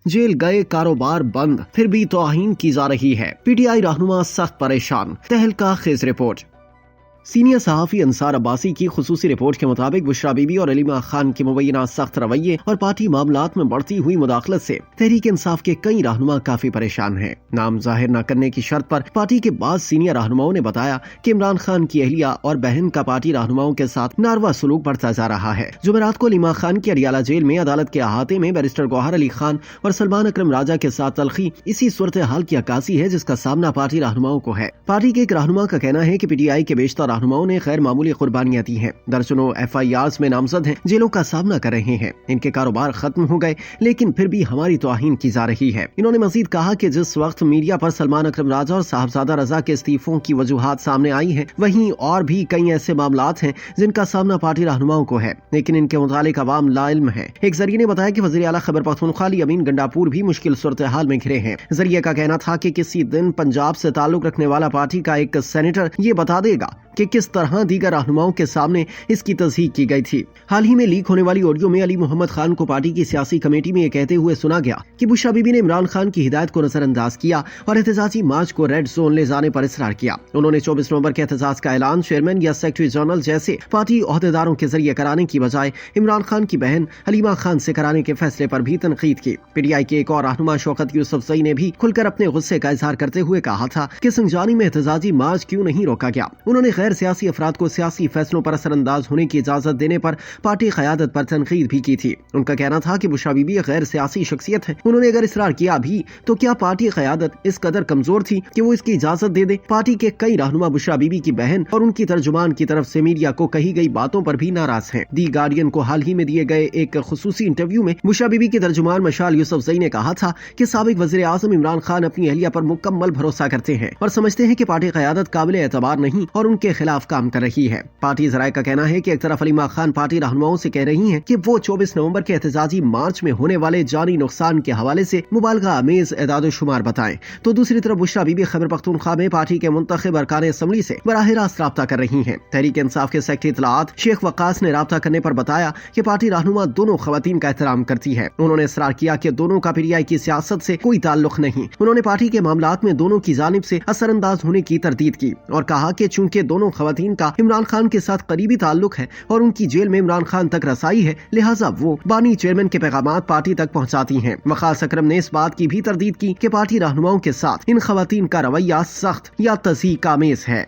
Jail गए, कारोबार बंद, फिर भी तौहीन की जा रही है। PTI रहनुमा सख्त परेशान। तहलका खेज रिपोर्ट। सीनियर सहाफ़ी अंसार अब्बासी की खुसूसी रिपोर्ट के मुताबिक बुशरा बीबी और अलीमा खान के मुबैना सख्त रवैये और पार्टी मामलात में बढ़ती हुई मुदाखलत से तहरीक इंसाफ के कई रहनुमा काफी परेशान हैं। नाम जाहिर न करने की शर्त पर पार्टी के बाद सीनियर रहनुमाओं ने बताया कि इमरान खान की अहलिया और बहन का पार्टी रहनुमाओं के साथ नारवा सलूक बढ़ता जा रहा है। जुमेरात को अलीमा खान की अडियाला जेल में अदालत के अहाते में बैरिस्टर गौहर अली खान और सलमान अकरम राजा के साथ तलखी इसी सूरत हाल की अक्कासी है जिसका सामना पार्टी रहनुमाओं को है। पार्टी के एक रहनुमा का कहना है कि PTI के बेशतर रहनुमाओं ने गैर मामूली कुर्बानियां दी हैं। दर्जनों FIRs में नामजद हैं, जेलों का सामना कर रहे हैं। इनके कारोबार खत्म हो गए लेकिन फिर भी हमारी तौहीन की जा रही है। इन्होंने मजीद कहा कि जिस वक्त मीडिया पर सलमान अकरम राजा और साहबजादा रजा के इस्तीफों की वजूहात सामने आई हैं, वहीं और भी कई ऐसे मामलात हैं जिनका सामना पार्टी रहनुमाओं को है, लेकिन इनके मुतालिक अवाम लाइल्म है। एक जरिए ने बताया कि वज़ीर आला खैबर पख्तूनख्वा अली अमीन गंडापुर भी मुश्किल सूरत हाल में घिरे हैं। जरिए का कहना था कि किसी दिन पंजाब से ताल्लुक रखने वाला पार्टी का एक सेनेटर ये बता देगा कि किस तरह दीगर रहनुमाओं के सामने इसकी तस्दीक की गई थी। हाल ही में लीक होने वाली ऑडियो में अली मोहम्मद खान को पार्टी की सियासी कमेटी में ये कहते हुए सुना गया कि बुशरा बीबी ने इमरान खान की हिदायत को नजरअंदाज किया और एहतजाजी मार्च को रेड जोन ले जाने पर इसरार किया। उन्होंने 24 नवंबर के एहतजाज का ऐलान चेयरमैन या सेक्रेटरी जनरल जैसे पार्टी ओहदेदारों के जरिए कराने की बजाय इमरान खान की बहन हलीमा खान से कराने के फैसले पर भी तनकीद की। PTI के एक और रहनुमा शौकत यूसुफजई ने भी खुलकर अपने गुस्से का इजहार करते हुए कहा था कि संजानी में एहतजाजी मार्च क्यों नहीं रोका गया। उन्होंने गैर सियासी अफराद को सियासी फैसलों पर असरअंदाज होने की इजाजत देने पर पार्टी क़यादत पर तनकीद भी की थी। उनका कहना था कि बुशरा बीबी गैर सियासी शख्सियत है। उन्होंने अगर इसरार किया भी तो क्या पार्टी क़यादत इस कदर कमजोर थी कि वो इसकी इजाजत दे दे। पार्टी के कई रहनुमा बुशरा बीबी की बहन और उनकी तर्जुमान की तरफ से मीडिया को कही गई बातों पर भी नाराज हैं। दी गार्डियन को हाल ही में दिए गए एक खुसूसी इंटरव्यू में बुशरा बीबी की तर्जुमान मशाल यूसुफजई ने कहा था कि साबिक वज़ीर आज़म इमरान खान अपनी अहलिया पर मुकम्मल भरोसा करते हैं और समझते हैं कि पार्टी क़यादत काबिल एतबार नहीं और उनके खिलाफ काम कर रही है। पार्टी ज़राए का कहना है कि एक तरफ अलीमा खान पार्टी रहनुमाओं से कह रही हैं कि वो 24 नवंबर के एहतजाजी मार्च में होने वाले जानी नुकसान के हवाले से मुबालगा अमेज एदाद शुमार बताएं, तो दूसरी तरफ बुशरा बीबी खैबर पख्तूनख्वा में पार्टी के मुंतखब अरकान असम्बली से बराह रास्त राब्ता कर रही हैं। तहरीक इंसाफ के सेक्रेटरी इत्तलाआत शेख वक्कास ने राब्ता करने पर बताया कि पार्टी रहनुमा दोनों खवातीन का एहतराम करती है। उन्होंने इसरार किया कि दोनों का PTI की सियासत से कोई ताल्लुक नहीं। उन्होंने पार्टी के मामलात में दोनों की जानिब से असरअंदाज होने की तरदीद की और कहा कि चूंकि दोनों खवातीन का इमरान खान के साथ करीबी ताल्लुक है और उनकी जेल में इमरान खान तक रसाई है, लिहाजा वो बानी चेयरमैन के पैगामात पार्टी तक पहुंचाती हैं। वक्कास अकरम ने इस बात की भी तरदीद की कि पार्टी रहनुमाओं के साथ इन खवातीन का रवैया सख्त या तज़हीक आमेज है।